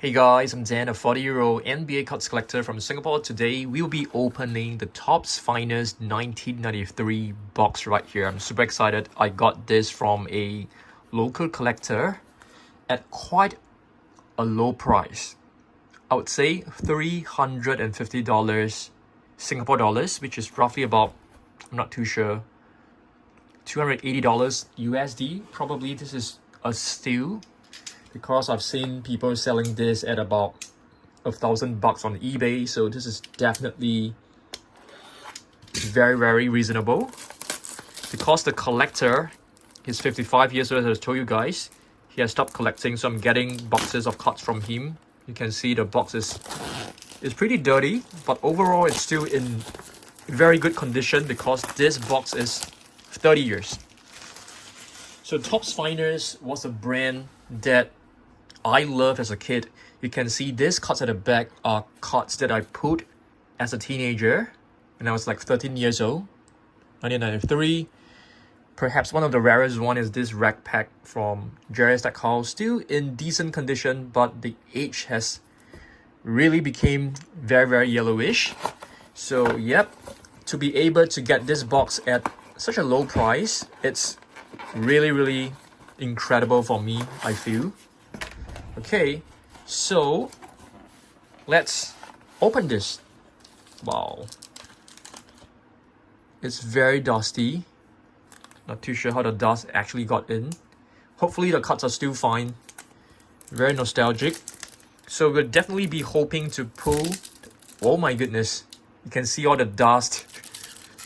Hey guys, I'm Dan, a 40-year-old NBA cards collector from Singapore. Today, we'll be opening the Topps Finest 1993 box right here. I'm super excited. I got this from a local collector at quite a low price. I would say $350 Singapore dollars, which is roughly about, I'm not too sure, $280 USD. Probably this is a steal, because I've seen people selling this at about $1,000 on eBay, so this is definitely very reasonable. Because the collector is 55 years old, as I told you guys, he has stopped collecting, so I'm getting boxes of cards from him. You can see the box is pretty dirty, but overall it's still in very good condition because this box is 30 years. So Topps Finest was a brand that I loved as a kid. You can see these cards at the back are cards that I put as a teenager when I was like 13 years old, 1993. Perhaps one of the rarest one is this rack pack from Jerry's Stack House. Still in decent condition, but the age has really became very yellowish. So yep, to be able to get this box at such a low price, it's really incredible for me, I feel. Okay, so let's open this. Wow, it's very dusty. Not too sure how the dust actually got in. Hopefully the cards are still fine. Very nostalgic. So we'll definitely be hoping to pull. Oh my goodness, you can see all the dust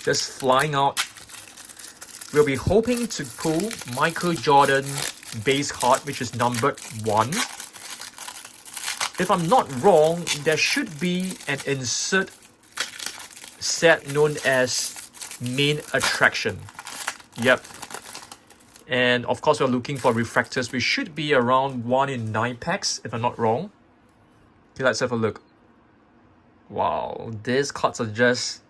just flying out. We'll be hoping to pull Michael Jordan base card, which is numbered 1. If I'm not wrong, there should be an insert set known as main attraction. Yep. And of course, we're looking for refractors. We should be around 1 in 9 packs, if I'm not wrong. Okay, let's have a look. Wow, these cards are just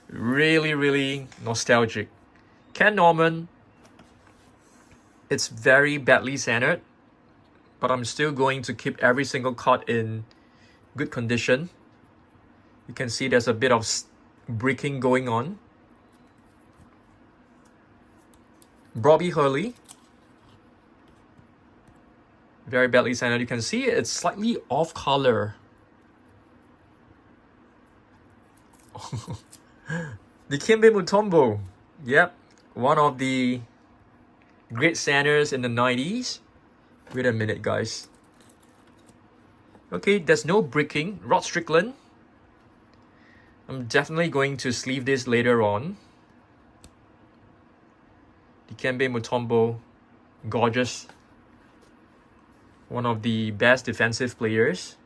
really nostalgic. Ken Norman, it's very badly centered, but I'm still going to keep every single card in good condition. You can see there's a bit of bricking going on. Bobby Hurley, very badly centered. You can see it's slightly off color. Dikembe Mutombo, yep, one of the great centers in the 90s. Wait a minute, guys. Okay, there's no bricking. Rod Strickland. I'm definitely going to sleeve this later on. Dikembe Mutombo, gorgeous. One of the best defensive players.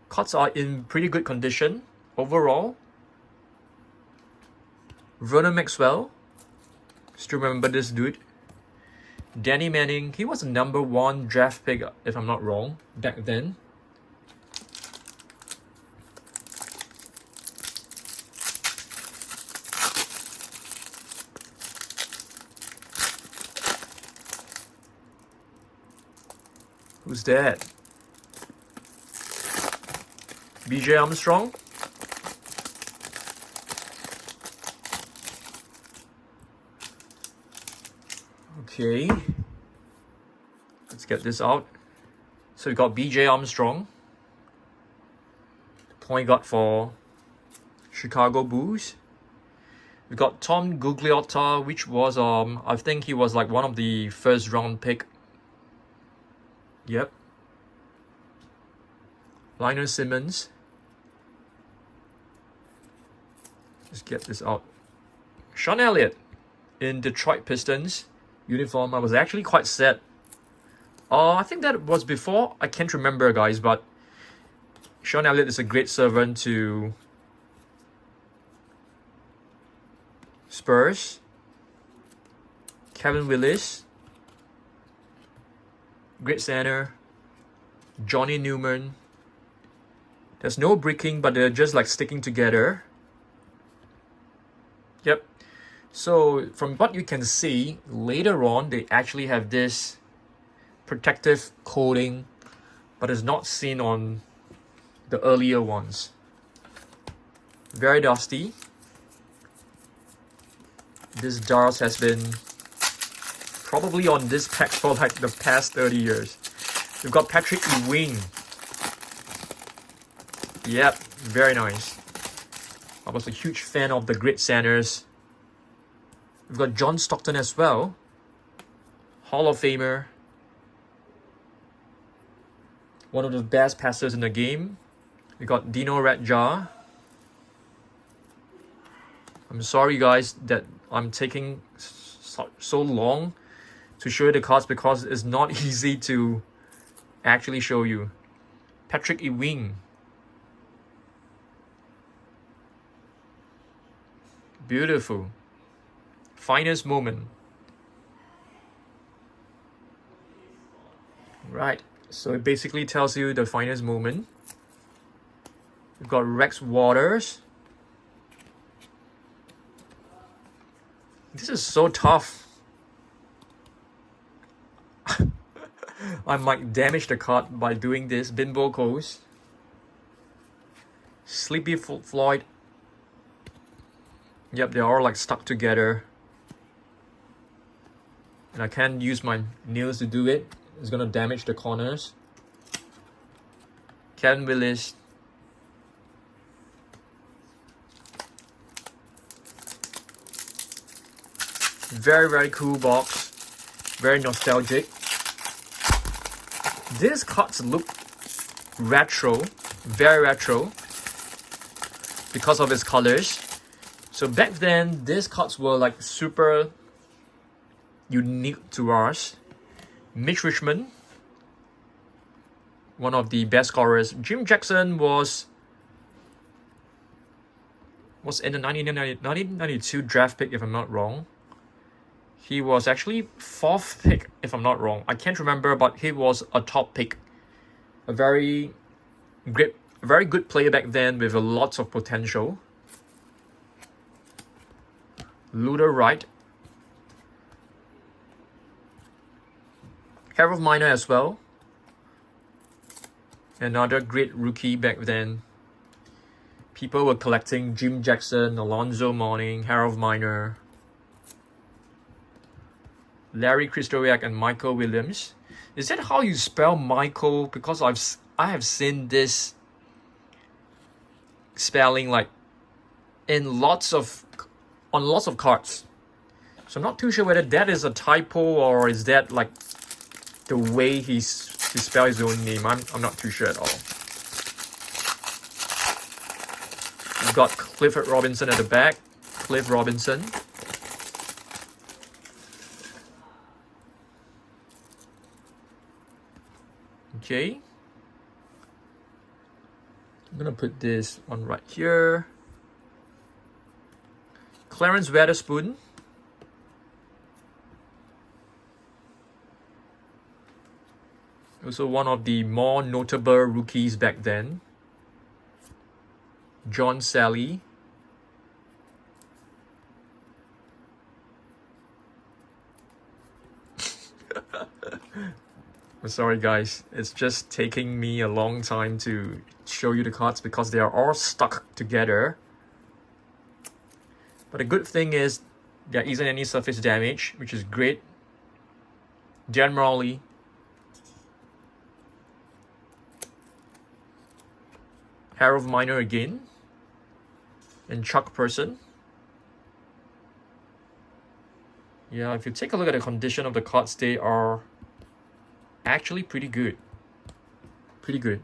Cards are in pretty good condition overall. Vernon Maxwell. Still remember this dude. Danny Manning, he was a number 1 draft pick, if I'm not wrong, back then. Who's that? BJ Armstrong. Okay, let's get this out. So we got BJ Armstrong, point guard for Chicago Bulls. We got Tom Gugliotta, which was I think he was like one of the first round pick. Yep. Lionel Simmons. Let's get this out. Sean Elliott in Detroit Pistons uniform. I was actually quite sad. I think that was before. I can't remember, guys, but Sean Elliott is a great servant to Spurs. Kevin Willis, great center. Johnny Newman. There's no bricking, but they're just like sticking together. Yep. So from what you can see, later on, they actually have this protective coating, but it's not seen on the earlier ones. Very dusty. This dust has been probably on this pack for like the past 30 years. We've got Patrick Ewing. Yep, very nice. I was a huge fan of the Grit Sanders. We've got John Stockton as well. Hall of Famer. One of the best passers in the game. We got Dino Radja. I'm sorry guys that I'm taking so long to show you the cards because it's not easy to actually show you. Patrick Ewing. Beautiful. Finest moment. Right. So it basically tells you the finest moment. We've got Rex Waters. This is so tough. I might damage the card by doing this. Bimbo Coast. Sleepy Floyd. Yep, they are like stuck together. And I can't use my nails to do it. It's gonna damage the corners. Ken Willis. Very, very cool box. Very nostalgic. These cards look retro. Very retro. Because of its colors. So back then, these cards were like super unique to us. Mitch Richmond, one of the best scorers. Jim Jackson was in the 1992 draft pick, if I'm not wrong. He was actually 4th pick, if I'm not wrong. I can't remember, but he was a top pick. A very good player back then with a lots of potential. Luther Wright. Harold Miner as well. Another great rookie back then. People were collecting Jim Jackson, Alonzo Mourning, Harold Miner, Larry Christowiak, and Michael Williams. Is that how you spell Michael? Because I have seen this spelling like in lots of cards. So I'm not too sure whether that is a typo or is that like the way he spells his own name. I'm not too sure at all. We've got Clifford Robinson at the back. Cliff Robinson. Okay. I'm gonna put this one right here. Clarence Weatherspoon. Also one of the more notable rookies back then. John Sally. I'm sorry guys, it's just taking me a long time to show you the cards because they are all stuck together. But the good thing is there isn't any surface damage, which is great. Generally, Harold Miner again, and Chuck Person. Yeah, if you take a look at the condition of the cards, they are actually pretty good. Pretty good.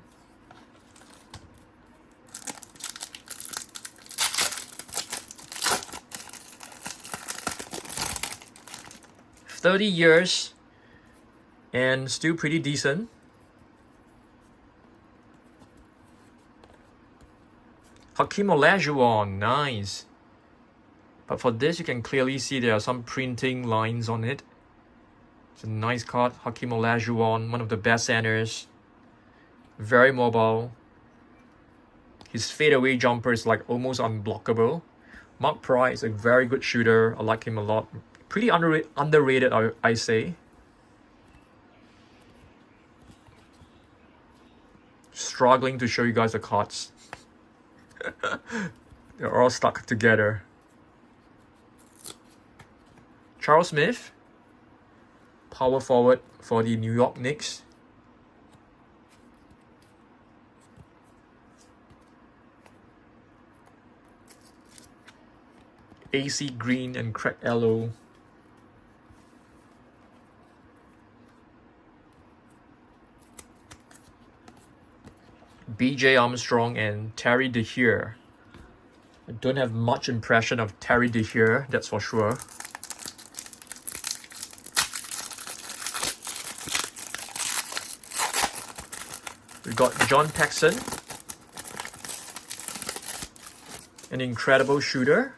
$30 and still pretty decent. Hakeem Olajuwon, nice. But for this, you can clearly see there are some printing lines on it. It's a nice card. Hakeem Olajuwon, one of the best centers. Very mobile. His fadeaway jumper is like almost unblockable. Mark Pry is a very good shooter. I like him a lot. Pretty underrated, I say. Struggling to show you guys the cards. They're all stuck together. Charles Smith, power forward for the New York Knicks. AC Green and Craig Ello. BJ Armstrong and Terry DeHeer. I don't have much impression of Terry DeHeer, that's for sure. We got John Paxson, an incredible shooter.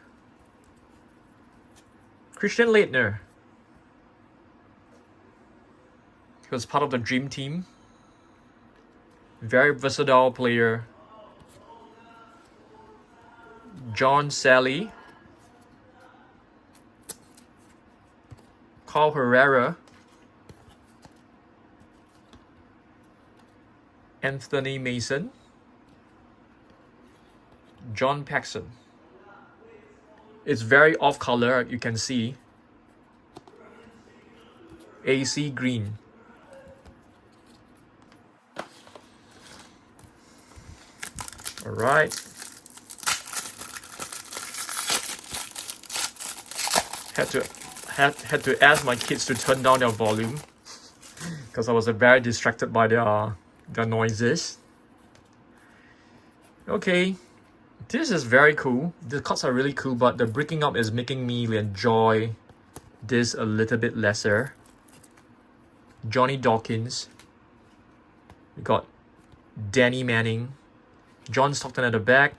Christian Laettner. He was part of the Dream Team. Very versatile player. John Sally. Carl Herrera. Anthony Mason. John Paxson. It's very off color, you can see. AC Green. All right. Had to ask my kids to turn down their volume because I was very distracted by their noises. Okay. This is very cool. The cards are really cool, but the breaking up is making me enjoy this a little bit lesser. Johnny Dawkins. We got Danny Manning. John Stockton at the back.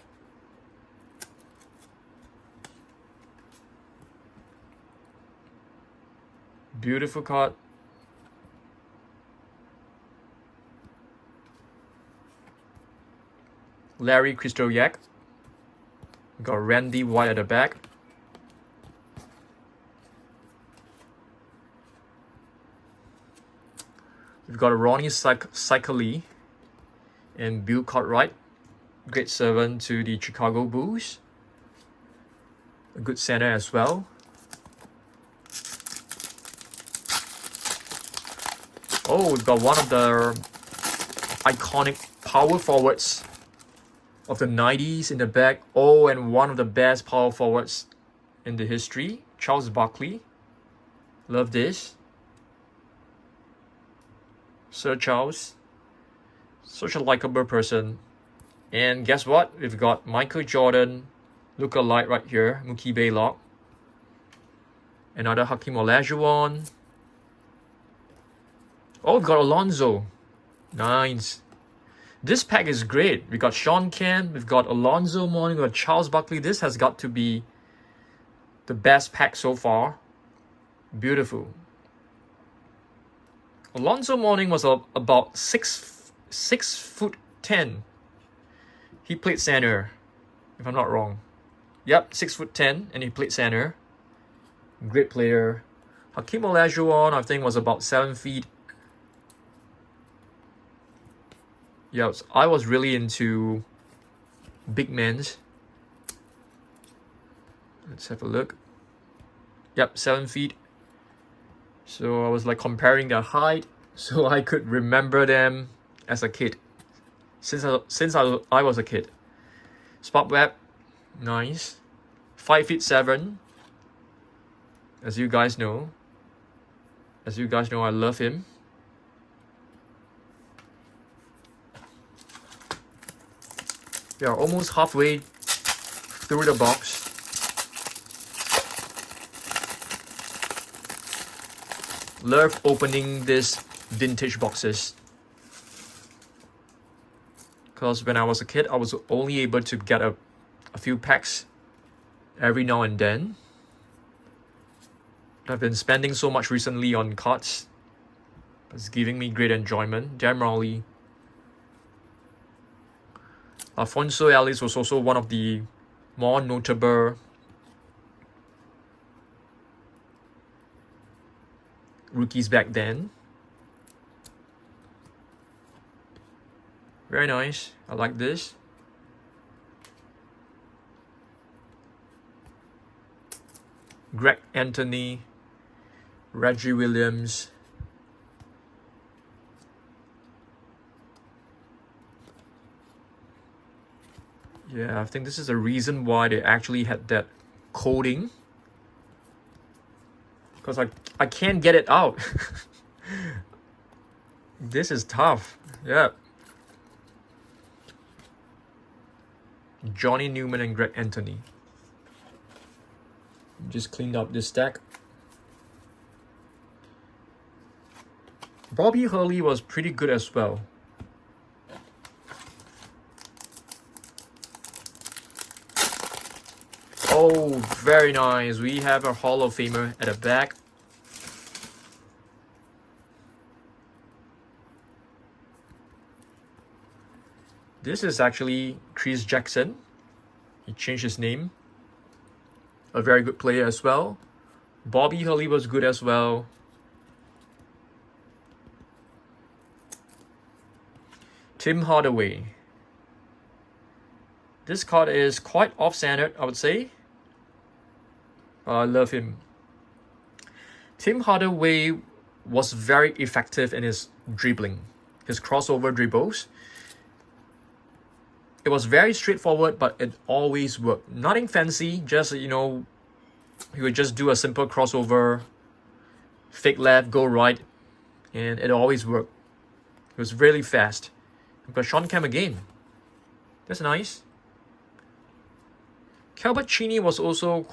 Beautiful card. Larry Krystkowiak. We got Randy White at the back. We've got Ronnie Cycli and Bill Cartwright. Great servant to the Chicago Bulls. A good center as well. Oh, we've got one of the iconic power forwards of the 90s in the back. Oh, and one of the best power forwards in the history, Charles Barkley. Love this. Sir Charles. Such a likable person. And guess what? We've got Michael Jordan, look-alike right here, Mookie Baylock. Another Hakeem Olajuwon. Oh, we've got Alonzo. Nice. This pack is great. We got Sean Kemp, we've got Alonzo Mourning, we've got Charles Barkley. This has got to be the best pack so far. Beautiful. Alonzo Mourning was about 6'10". He played center, if I'm not wrong. Yep, 6'10", and he played center. Great player. Hakeem Olajuwon, I think, was about 7 feet. Yeah, I was really into big men's. Let's have a look. Yep, 7 feet. So I was like comparing their height so I could remember them as a kid. Since I was a kid. Spot Webb, nice. 5'7". As you guys know, I love him. We are almost halfway through the box. Love opening these vintage boxes. Because when I was a kid, I was only able to get a few packs every now and then. I've been spending so much recently on cards. It's giving me great enjoyment. Generally, Alfonso Ellis was also one of the more notable rookies back then. Very nice. I like this. Greg Anthony, Reggie Williams. Yeah, I think this is the reason why they actually had that coating. Because I can't get it out. This is tough. Yeah. Johnny Newman and Greg Anthony. Just cleaned up this stack. Bobby Hurley was pretty good as well. Oh, very nice. We have a Hall of Famer at the back. This is actually Chris Jackson. He changed his name. A very good player as well. Bobby Hurley was good as well. Tim Hardaway. This card is quite off-centered, I would say. I love him. Tim Hardaway was very effective in his dribbling, his crossover dribbles. It was very straightforward, but it always worked. Nothing fancy, just, you know, he would just do a simple crossover, fake left, go right, and it always worked. It was really fast. But Sean Kemp again. That's nice. Calbert Cheney was also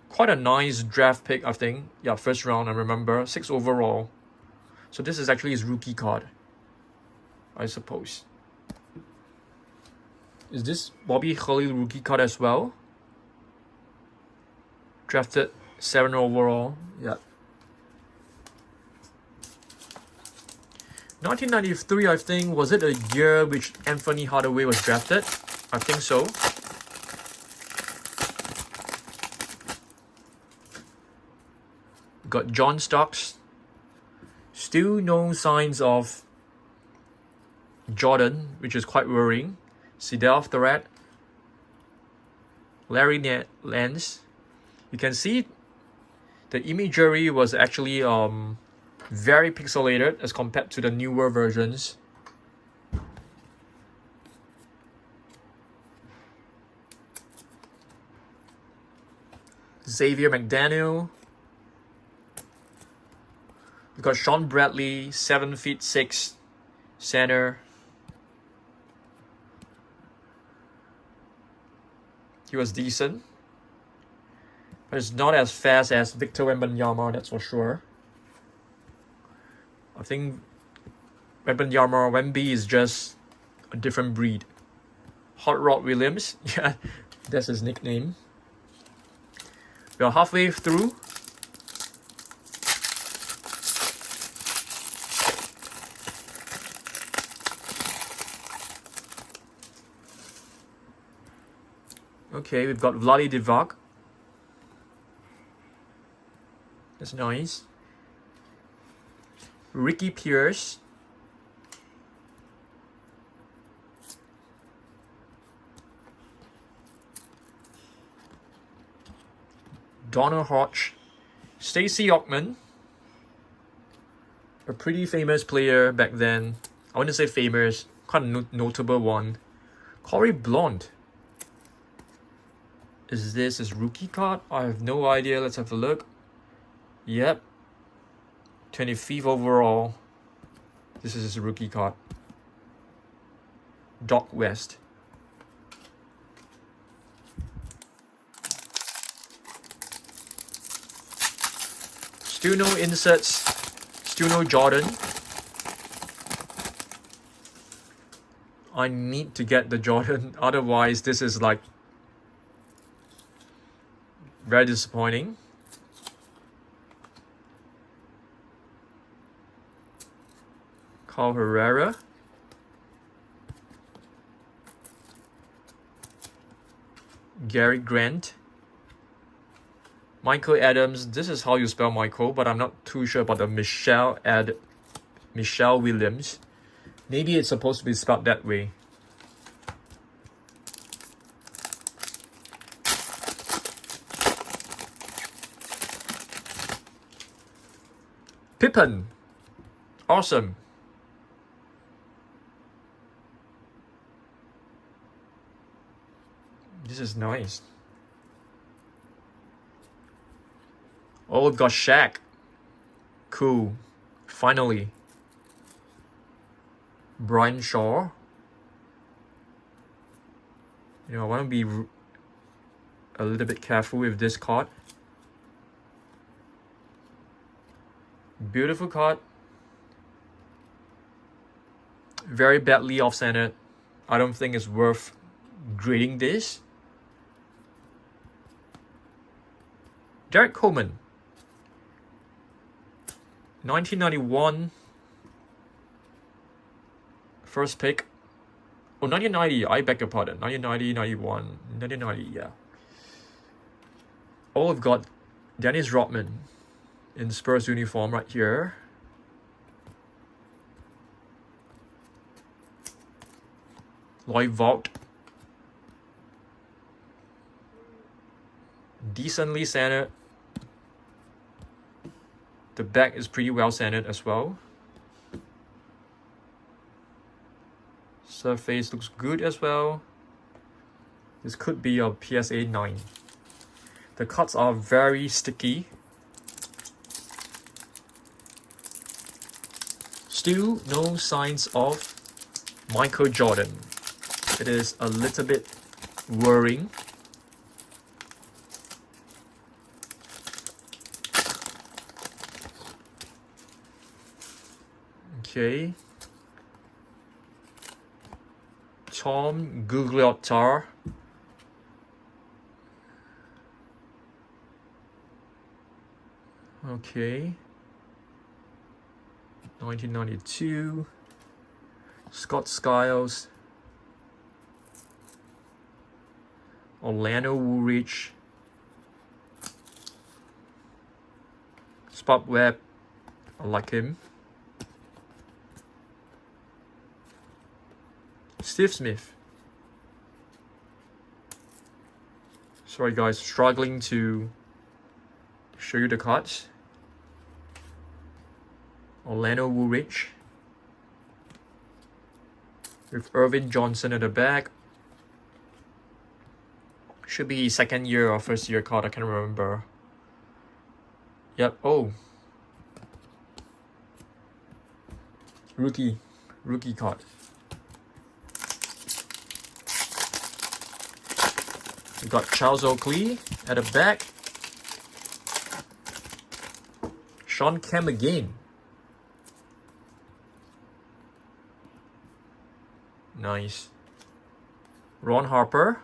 quite a nice draft pick, I think. Yeah, first round, I remember. 6 overall. So this is actually his rookie card, I suppose. Is this Bobby Hurley rookie card as well? Drafted 7 overall. Yeah. 1993, I think, was it a year which Anthony Hardaway was drafted? I think so. Got John Starks. Still no signs of Jordan, which is quite worrying. Sidel Threat. Larry Nance. You can see the imagery was actually very pixelated as compared to the newer versions. Xavier McDaniel. We got Sean Bradley, 7'6" center. He was decent, but it's not as fast as Victor Wembanyama, that's for sure. I think Wemby is just a different breed. Hot Rod Williams, yeah, that's his nickname. We are halfway through. Okay, we've got Vlade Divac. That's nice. Ricky Pierce. Donna Hodge. Stacey Ockman. A pretty famous player back then. I wouldn't say famous, quite a notable one. Corey Blond. Is this his rookie card? I have no idea. Let's have a look. Yep. 25th overall. This is his rookie card. Doc West. Still no inserts. Still no Jordan. I need to get the Jordan. Otherwise, this is like very disappointing. Carl Herrera. Gary Grant. Michael Adams. This is how you spell Michael, but I'm not too sure about the Michelle Williams. Maybe it's supposed to be spelled that way. Pippen. Awesome. This is nice. Oh, we've got Shaq. Cool. Finally. Brian Shaw. You know, I want to be a little bit careful with this card. Beautiful card. Very badly off-centered. I don't think it's worth grading this. Derek Coleman. 1991. First pick. Oh, 1990. I beg your pardon. 1990, 91. 1990, yeah. Oh, we've got Dennis Rodman in Spurs uniform right here. Lloyd Vault. Decently centered. The back is pretty well centered as well. Surface looks good as well. This could be a PSA 9. The cuts are very sticky. Still no signs of Michael Jordan. It is a little bit worrying. Okay. Tom Gugliotta. Okay. 1992. Scott Skiles. Orlando Woolrich. Spot Webb. I like him. Steve Smith. Sorry guys, struggling to show you the cards. Orlando Woolrich. With Irvin Johnson at the back. Should be second year or first year card, I can't remember. Yep, oh. Rookie card. We got Charles Oakley at the back. Sean Kemp again. Nice. Ron Harper.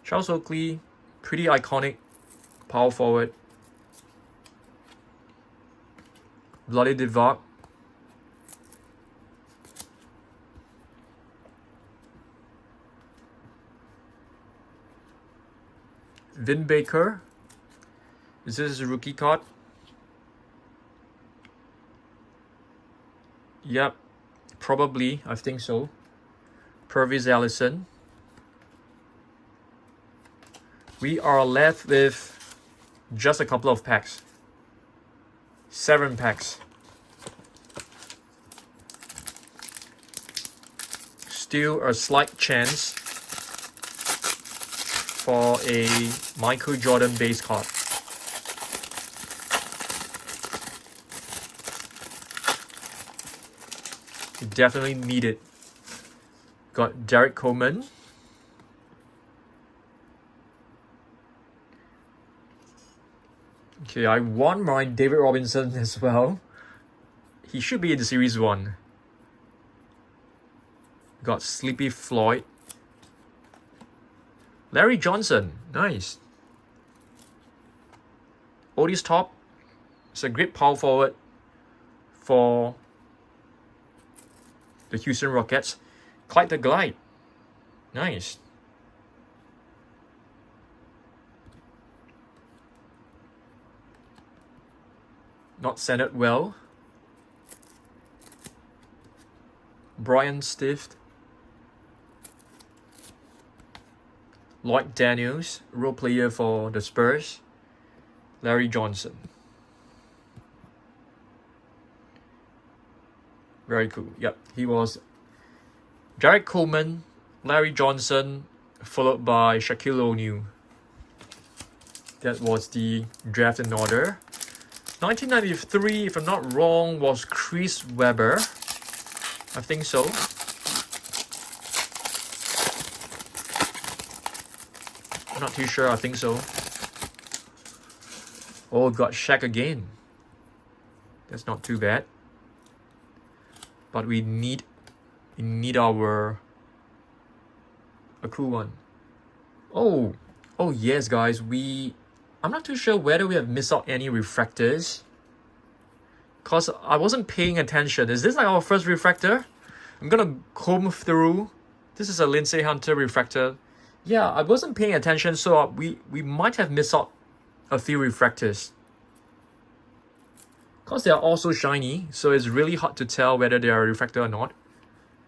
Charles Oakley, pretty iconic power forward. Bloody Divac. Vin Baker. Is this his rookie card? Yep, probably. I think so. Purvis Ellison. We are left with just a couple of packs. 7 packs. Still a slight chance for a Michael Jordan base card. You definitely need it. Got Derek Coleman. Okay, I want my David Robinson as well. He should be in the Series 1. Got Sleepy Floyd. Larry Johnson, nice. Otis Top. It's a great power forward for the Houston Rockets. Clyde the Glide, nice. not centered well. Brian Stift. Lloyd Daniels, role player for the Spurs. Larry Johnson. Very cool. Yep, he was Jarrett Coleman, Larry Johnson, followed by Shaquille O'Neal. That was the draft in order. 1993, if I'm not wrong, was Chris Webber. I think so. I'm not too sure, I think so. Oh, got Shaq again. That's not too bad. But we need our a cool one. Oh yes, guys. I'm not too sure whether we have missed out any refractors. Cause I wasn't paying attention. Is this like our first refractor? I'm gonna comb through. This is a Lindsay Hunter refractor. Yeah, I wasn't paying attention, so we might have missed out a few refractors. Cause they are also shiny, so it's really hard to tell whether they are a refractor or not.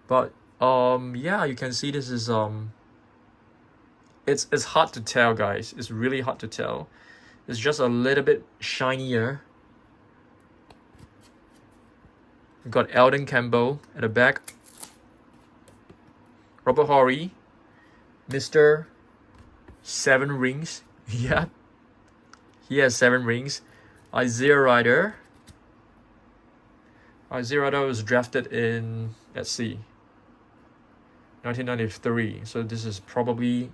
But yeah, you can see this is it's hard to tell, guys. It's really hard to tell. It's just a little bit shinier. We've got Eldon Campbell at the back. Robert Horry, Mr. 7 rings. Yeah, he has 7 rings. Isaiah Ryder. Isaiah Ryder was drafted in, let's see, 1993. So this is probably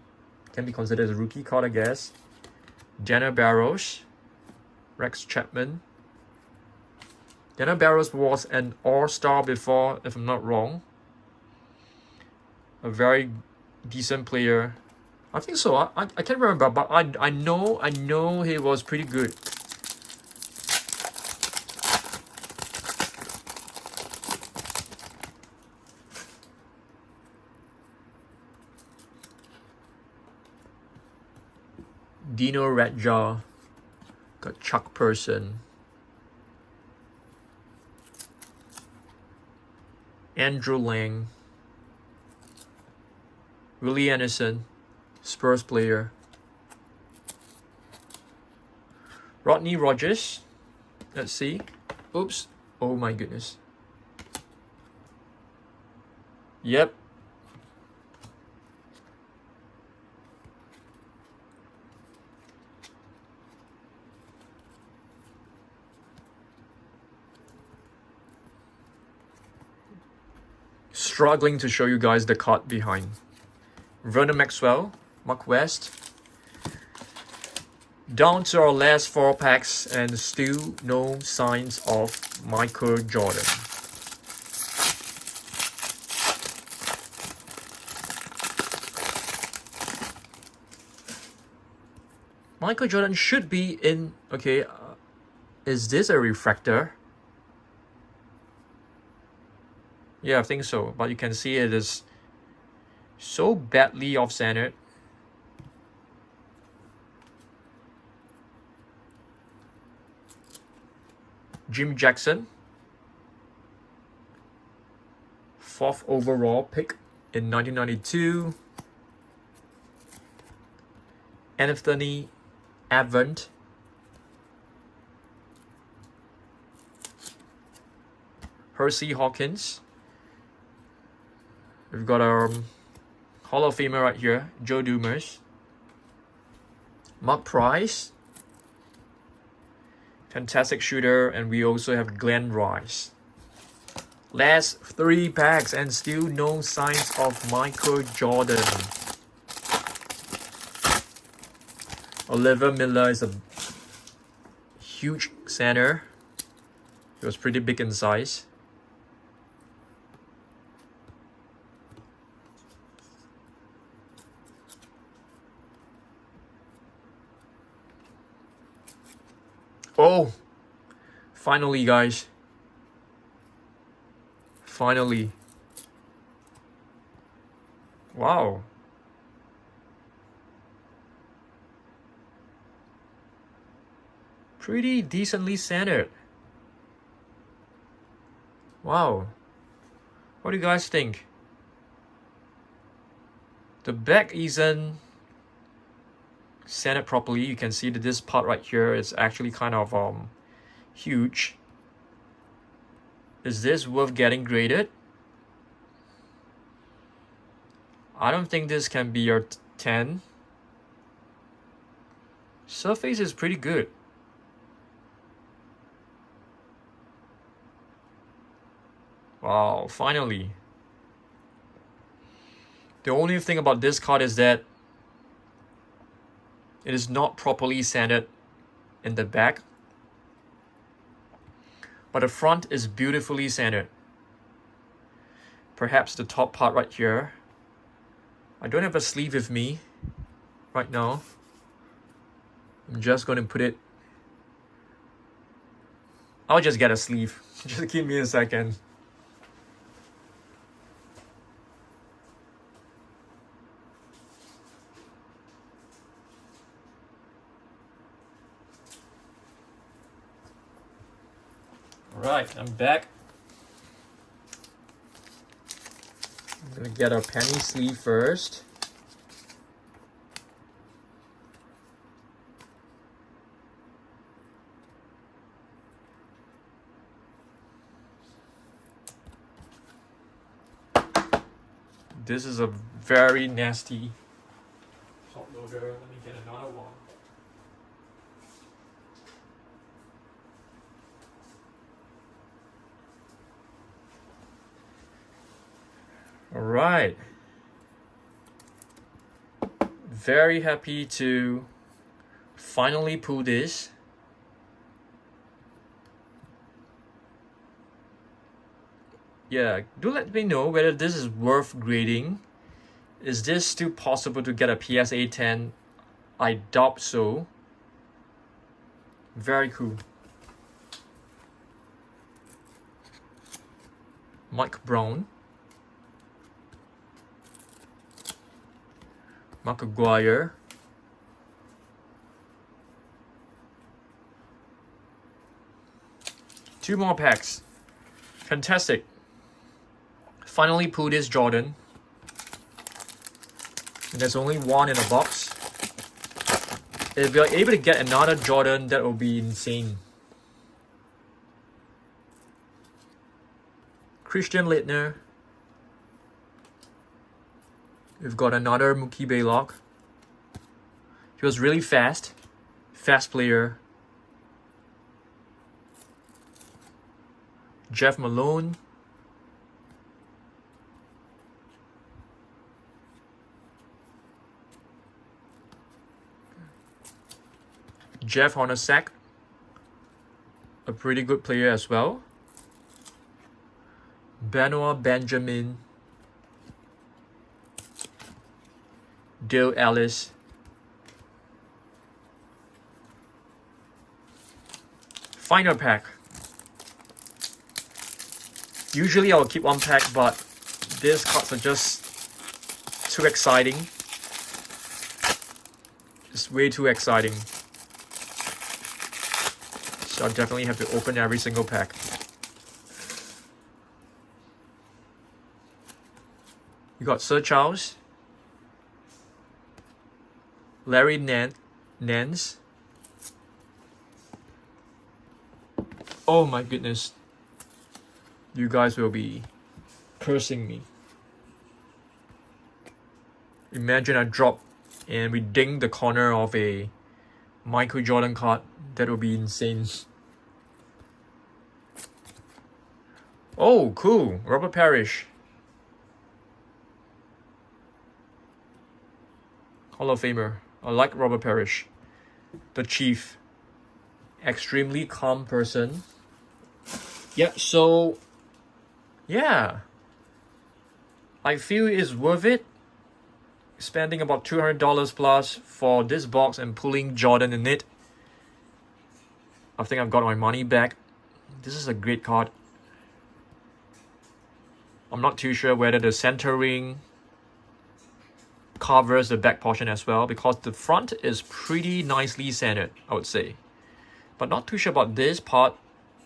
can be considered as a rookie card, I guess. Jenna Barrows, Rex Chapman. Jenna Barrows was an all-star before, if I'm not wrong. A very decent player. I think so. I can't remember, but I know he was pretty good. Dino Radja, got Chuck Person, Andrew Lang, Willie Anderson, Spurs player, Rodney Rogers, let's see, oops, oh my goodness, yep. Struggling to show you guys the card behind. Vernon Maxwell, Mark West. Down to our last 4 packs and still no signs of Michael Jordan. Michael Jordan should be in, okay, is this a refractor? Yeah, I think so, but you can see it is so badly off-centered. Jim Jackson, 4th overall pick in 1992. Anthony Avant, Hersey Hawkins. We've got our Hall of Famer right here, Joe Dumars. Mark Price, fantastic shooter, and we also have Glenn Rice. Last 3 packs and still no signs of Michael Jordan. Oliver Miller is a huge center. He was pretty big in size. Oh, finally, guys. Finally. Wow. Pretty decently centered. Wow. What do you guys think? The back isn't sanded properly. You can see that this part right here is actually kind of huge. Is this worth getting graded? I don't think this can be your 10. Surface is pretty good. Wow, finally. The only thing about this card is that it is not properly sanded in the back, but the front is beautifully sanded. Perhaps the top part right here. I don't have a sleeve with me right now. I'm just going to put it. I'll just get a sleeve. Just give me a second. Alright, I'm back. I'm gonna get a penny sleeve first. This is a very nasty top loader. Let me get another one. All right. Very happy to finally pull this. Yeah, do let me know whether this is worth grading. Is this still possible to get a PSA 10? I doubt so. Very cool. Mike Brown. Mark Aguirre. Two more packs. Fantastic. Finally pulled this Jordan. And there's only one in the box. If we are able to get another Jordan, that will be insane. Christian Littner. We've got another Mookie Baylock. He was really fast. Fast player. Jeff Malone. Jeff Hornacek. A pretty good player as well. Benoit Benjamin. Dale Ellis. Final pack. Usually I'll keep one pack, but these cards are just too exciting. It's way too exciting. So I definitely have to open every single pack. You got Sir Charles. Larry Nance. Oh my goodness. You guys will be cursing me. Imagine I drop and we ding the corner of a Michael Jordan card. That would be insane. Oh, cool. Robert Parrish. Hall of Famer. I like Robert Parrish. The Chief. Extremely calm person. Yeah, so yeah, I feel it's worth it. Spending about $200 plus for this box and pulling Jordan in it. I think I've got my money back. This is a great card. I'm not too sure whether the centering covers the back portion as well, because the front is pretty nicely sanded, I would say. But not too sure about this part.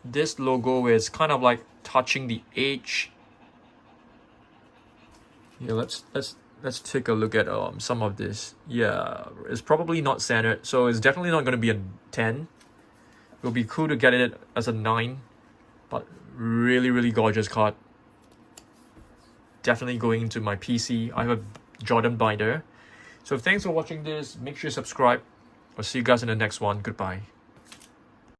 This logo is kind of like touching the edge. Yeah, let's take a look at some of this. Yeah, it's probably not centered, so it's definitely not going to be a 10. It will be cool to get it as a 9, but really gorgeous card. Definitely going into my PC. I have a Jordan binder. So thanks for watching this. Make sure you subscribe. I'll see you guys in the next one. Goodbye.